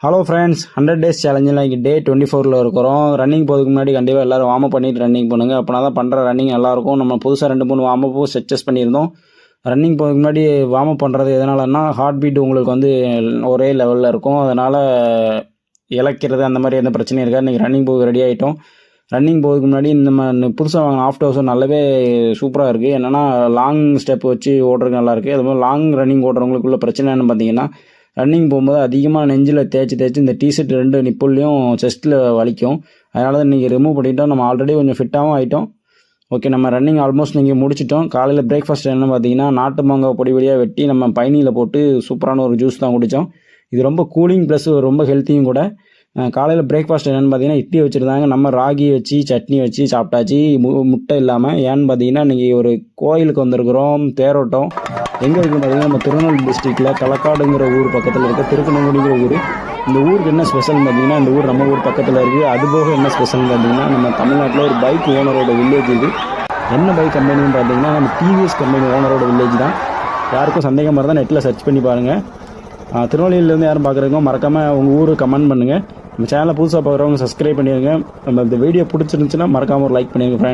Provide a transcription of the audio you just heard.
Hello friends, 100 days சேலஞ்சில் இன்றைக்கி டே 24ல் இருக்கிறோம். Running போகிறதுக்கு முன்னாடி கண்டிப்பாக எல்லோரும் வார்ம் அப் பண்ணிவிட்டு ரன்னிங் பண்ணுங்கள். அப்போனா தான் பண்ணுற ரன்னிங் நல்லாயிருக்கும். நம்ம புதுசாக 2-3 வார்ம் அப்பும் ஸ்ட்ரெச்சஸ் பண்ணியிருந்தோம். ரன்னிங் போகிறதுக்கு முன்னாடி வார்ம் அப் பண்ணுறது எதனாலன்னா, ஹார்ட் பீட் உங்களுக்கு வந்து ஒரே லெவலில் இருக்கும். அதனால் இழக்கிறது அந்த மாதிரி எந்த பிரச்சனையும் இருக்காது. இன்றைக்கி ரன்னிங் போக ரெடி ஆகிட்டோம். ரன்னிங் போகிறதுக்கு முன்னாடி நம்ம புதுசாக வாங்கின ஆஃப் டவுசர் நல்லாவே சூப்பராக இருக்குது. என்னென்னா லாங் ஸ்டெப் வச்சு ஓடுறதுக்கு நல்லாயிருக்கு. அதுமாதிரி லாங் ரன்னிங் ஓடுறவங்களுக்குள்ள பிரச்சனை என்னன்னு பார்த்தீங்கன்னா, ரன்னிங் போகும்போது அதிகமாக நெஞ்சில் தேய்ச்சி இந்த டிஷர்ட் 2 நிப்புள்ளையும் செஸ்ட்டில் வலிக்கும். அதனால தான் இன்றைக்கி ரிமூவ் பண்ணிட்டோம். நம்ம ஆல்ரெடி கொஞ்சம் ஃபிட்டாகவும் ஆகிட்டோம். ஓகே, நம்ம ரன்னிங் ஆல்மோஸ்ட் நீங்கள் முடிச்சிட்டோம். காலையில் பிரேக்ஃபாஸ்ட் என்ன பார்த்தீங்கன்னா, நாட்டு மாங்காய் பொடி பொடியாக வெட்டி நம்ம பயணியில் போட்டு சூப்பரான ஒரு ஜூஸ் தான் குடித்தோம். இது ரொம்ப கூலிங் ப்ளஸ் ரொம்ப ஹெல்த்தியும் கூட. காலையில் பிரேக்ஃபாஸ்ட் என்னென்னு பார்த்தீங்கன்னா, இட்லி வச்சுருந்தாங்க. நம்ம ராகி வச்சு சட்னி வச்சு சாப்பிட்டாச்சு, முட்டை இல்லாமல். ஏன்னு பார்த்தீங்கன்னா, இன்றைக்கி ஒரு கோயிலுக்கு வந்திருக்கிறோம், தேரோட்டம். எங்கே இருக்குன்னு பார்த்தீங்கன்னா, நம்ம திருநெல்வேலி டிஸ்ட்ரிக்டில் களக்காடுங்கிற ஊர் பக்கத்தில் இருக்க திருக்கணங்குடிங்கிற ஊர். இந்த ஊருக்கு என்ன ஸ்பெஷல்னு பார்த்தீங்கன்னா, இந்த ஊர் நம்ம ஊர் பக்கத்தில் இருக்குது. அதுபோக என்ன ஸ்பெஷல்னு பார்த்தீங்கன்னா, நம்ம தமிழ்நாட்டில் ஒரு பைக் ஓனரோட வில்லேஜ் இது. என்ன பைக் கம்பெனின்னு பார்த்தீங்கன்னா, நம்ம டிவிஎஸ் கம்பெனி ஓனரோட வில்லேஜ் தான். யாருக்கும் சந்தேகம் மாதிரி தான் நெட்டில் சர்ச் பண்ணி பாருங்கள். திருநெல்வேலியிலேருந்து யாரும் பார்க்குறவங்க மறக்காமல் உங்கள் ஊருக்கு கமெண்ட் பண்ணுங்கள். நம்ம சேனலை புதுசாக பார்க்குறவங்க சப்ஸ்கிரைப் பண்ணிடுங்க. நம்ம இந்த வீடியோ பிடிச்சிருந்துச்சுன்னா மறக்காமல் ஒரு லைக் பண்ணிடுங்க ஃப்ரெண்ட்ஸ்.